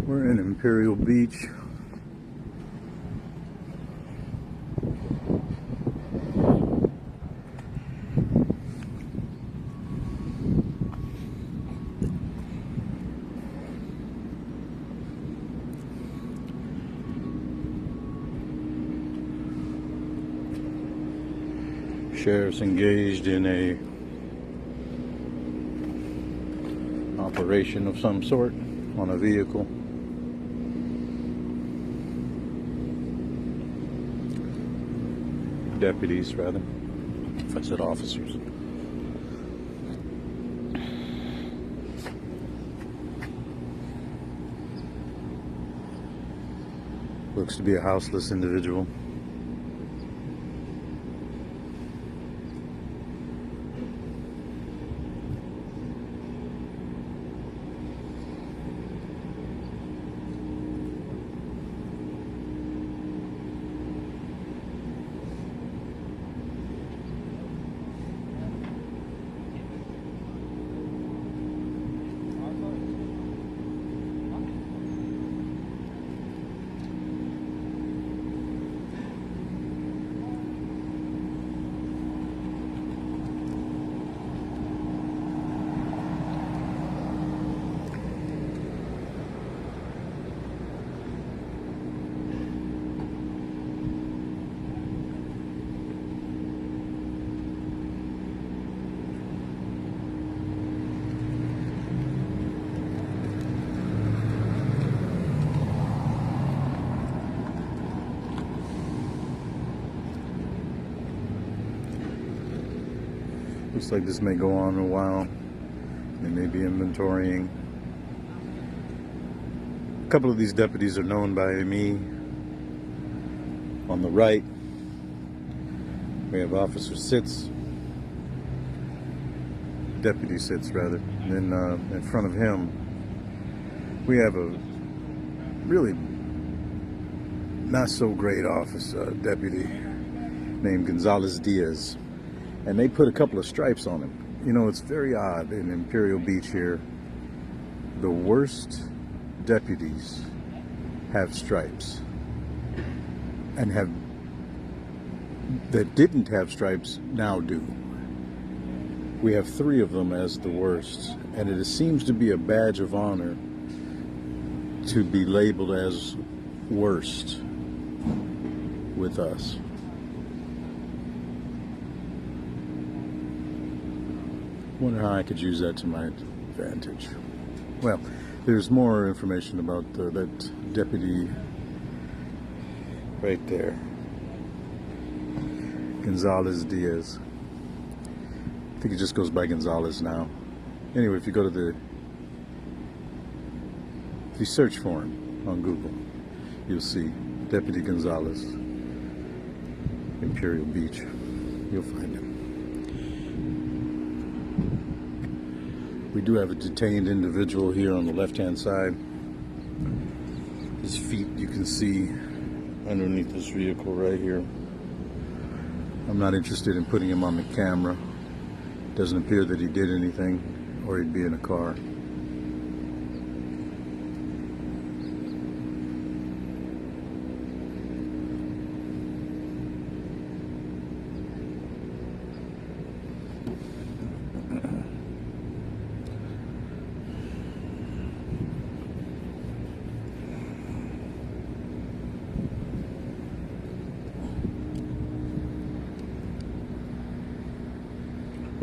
We're in Imperial Beach. Sheriff's engaged in a operation of some sort on a vehicle. Deputies, rather. If I said officers. Looks to be a houseless individual. Looks like this may go on a while. They may be inventorying. A couple of these deputies are known by me. On the right, we have Officer Sitz. Deputy Sitz, rather. And then in front of him, we have a really not so great deputy named Gonzalez Diaz. And they put a couple of stripes on him. You know, it's very odd in Imperial Beach here. The worst deputies have stripes. And that didn't have stripes now do. We have 3 of them as the worst. And it seems to be a badge of honor to be labeled as worst with us. Wonder how I could use that to my advantage. Well, there's more information about that deputy right there, Gonzalez Diaz. I think it just goes by Gonzalez now. Anyway, if you search for him on Google, you'll see Deputy Gonzalez, Imperial Beach. You'll find him. We do have a detained individual here on the left-hand side. His feet you can see underneath this vehicle right here. I'm not interested in putting him on the camera. Doesn't appear that he did anything or he'd be in a car.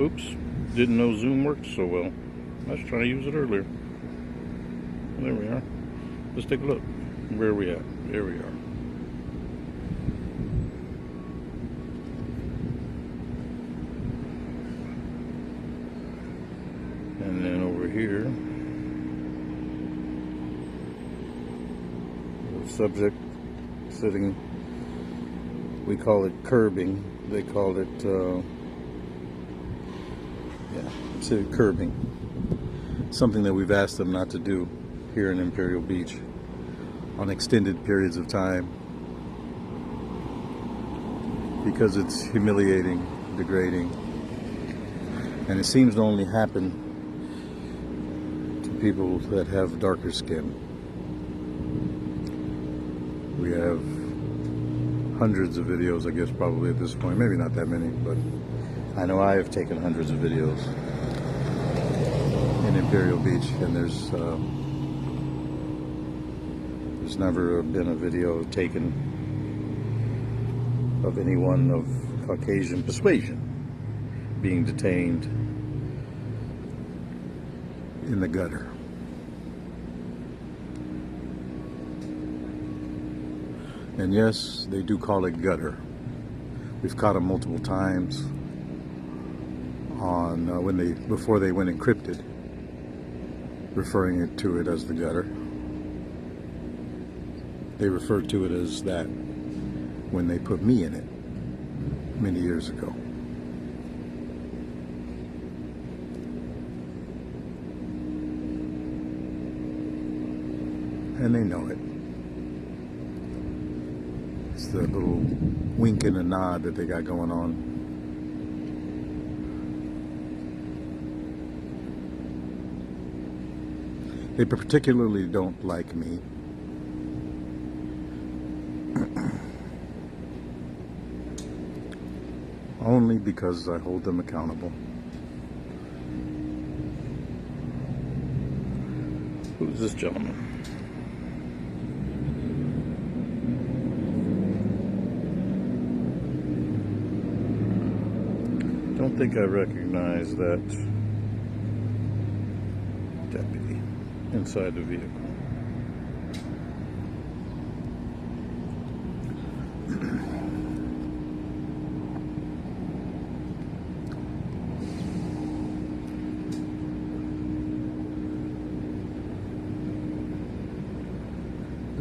Oops, didn't know Zoom worked so well. I was trying to use it earlier. There we are. Let's take a look. Where are we at? There we are. And then over here, the subject sitting, we call it curbing. They called it, curbing. Something that we've asked them not to do here in Imperial Beach on extended periods of time because it's humiliating, degrading, and it seems to only happen to people that have darker skin. We have hundreds of videos, I guess, probably at this point. Maybe not that many, but I know I have taken hundreds of videos in Imperial Beach, and there's never been a video taken of anyone of Caucasian persuasion being detained in the gutter. And yes, they do call it gutter. We've caught them multiple times on before they went encrypted, referring to it as the gutter. They referred to it as that when they put me in it many years ago. And they know it. It's the little wink and a nod that they got going on. They particularly don't like me. Only because I hold them accountable. Who's this gentleman? Don't think I recognize that deputy inside the vehicle.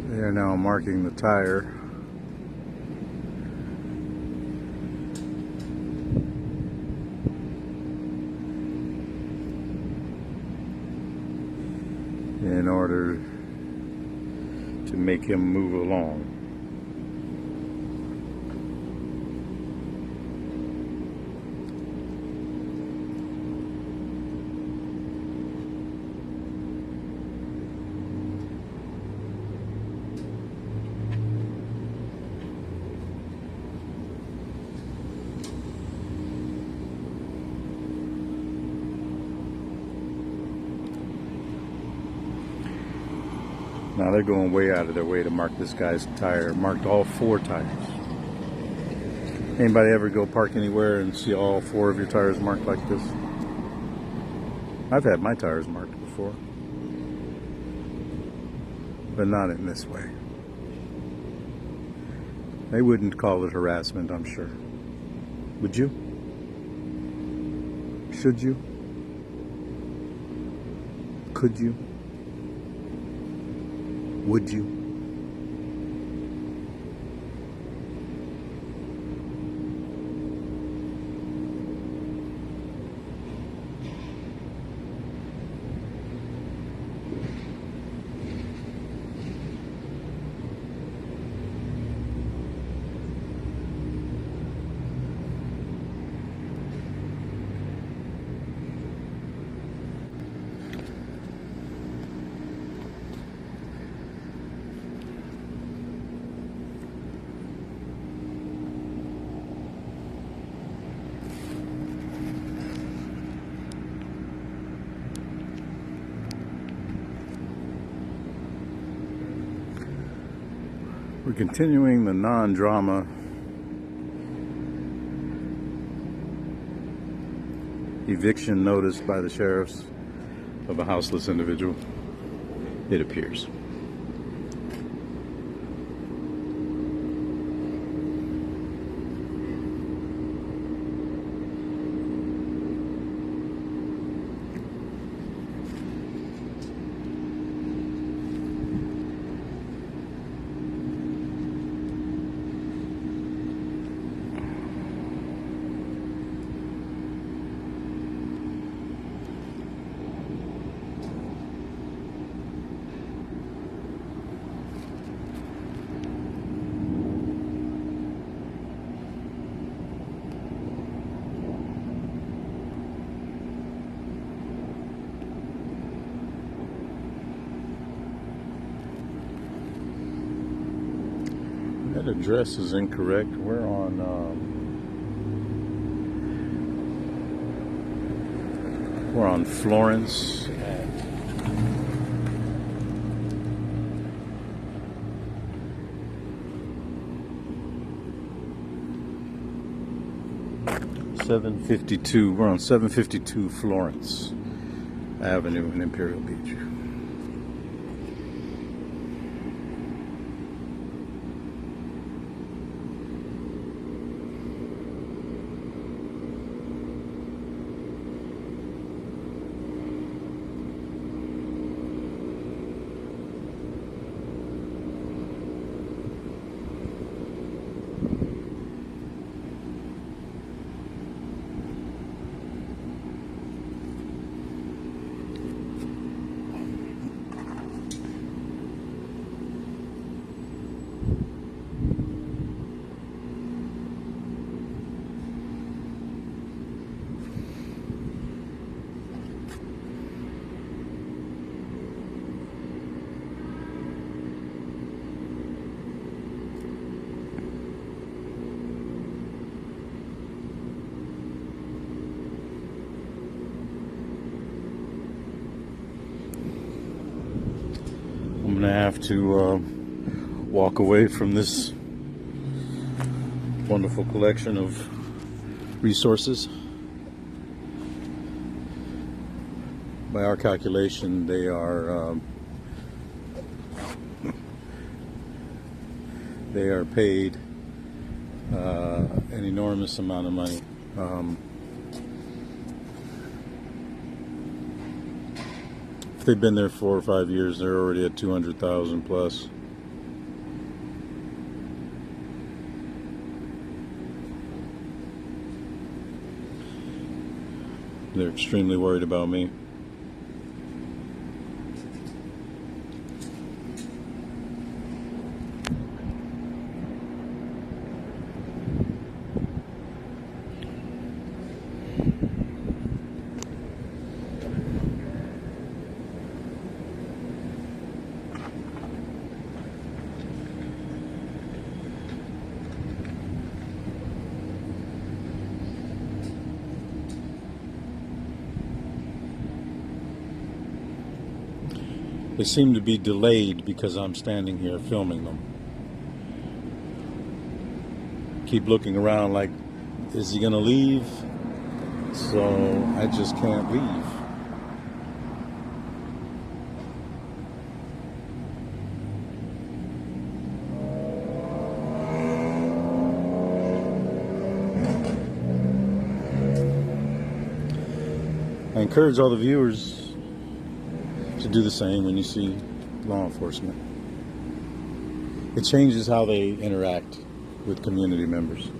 They are now marking the tire. In order to make him move along. Now they're going way out of their way to mark this guy's tire. Marked all 4 tires. Anybody ever go park anywhere and see all 4 of your tires marked like this? I've had my tires marked before, but not in this way. They wouldn't call it harassment, I'm sure. Would you? Should you? Could you? Would you? We're continuing the non-drama eviction notice by the sheriffs of a houseless individual, it appears. That address is incorrect. We're on Florence. At 752. We're on 752 Florence Avenue in Imperial Beach. I'm gonna have to walk away from this wonderful collection of resources. By our calculation, they are paid an enormous amount of money. If they've been there 4 or 5 years, they're already at 200,000 plus. They're extremely worried about me. They seem to be delayed because I'm standing here filming them. Keep looking around like, is he gonna leave? So I just can't leave. I encourage all the viewers to do the same when you see law enforcement. It changes how they interact with community members.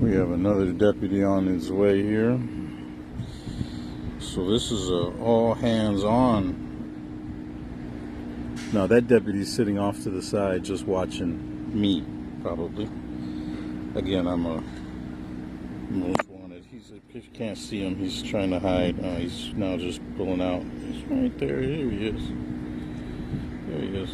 We have another deputy on his way here. So this is a all hands on. Now that deputy's sitting off to the side just watching me, probably. Again, I'm a most wanted. If you can't see him, he's trying to hide. He's now just pulling out. He's right there. Here he is. There he is.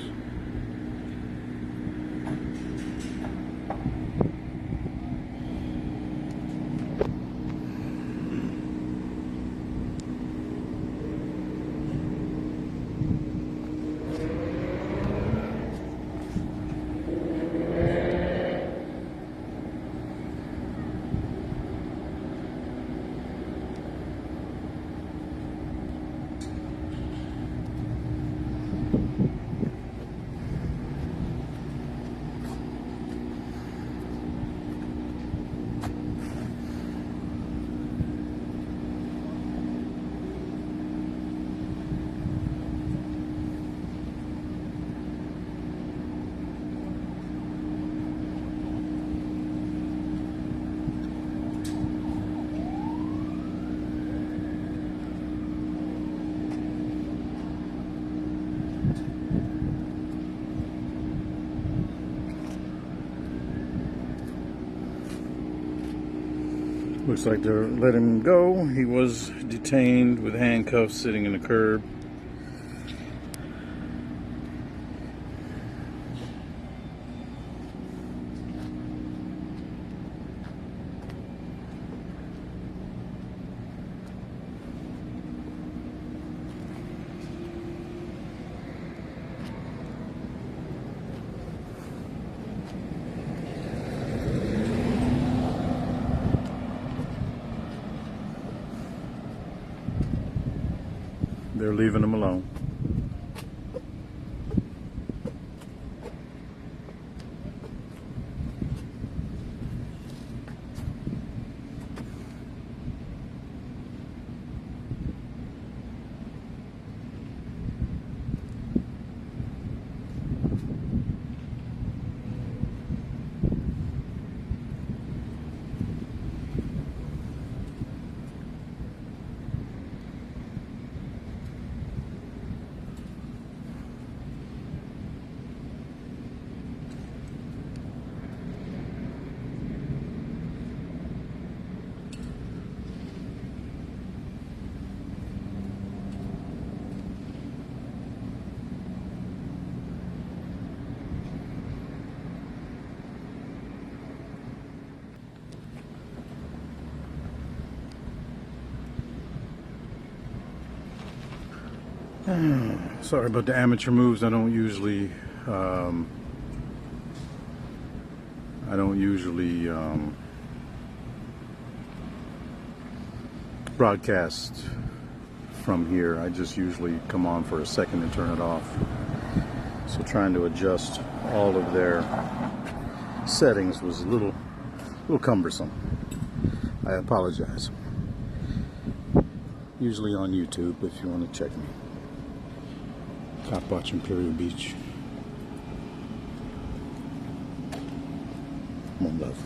Looks like they're letting him go. He was detained with handcuffs sitting in the curb. They're leaving him alone. Sorry about the amateur moves. I don't usually broadcast from here. I just usually come on for a second and turn it off. So trying to adjust all of their settings was a little cumbersome. I apologize. Usually on YouTube if you want to check me. CopWatch Imperial Beach. One love.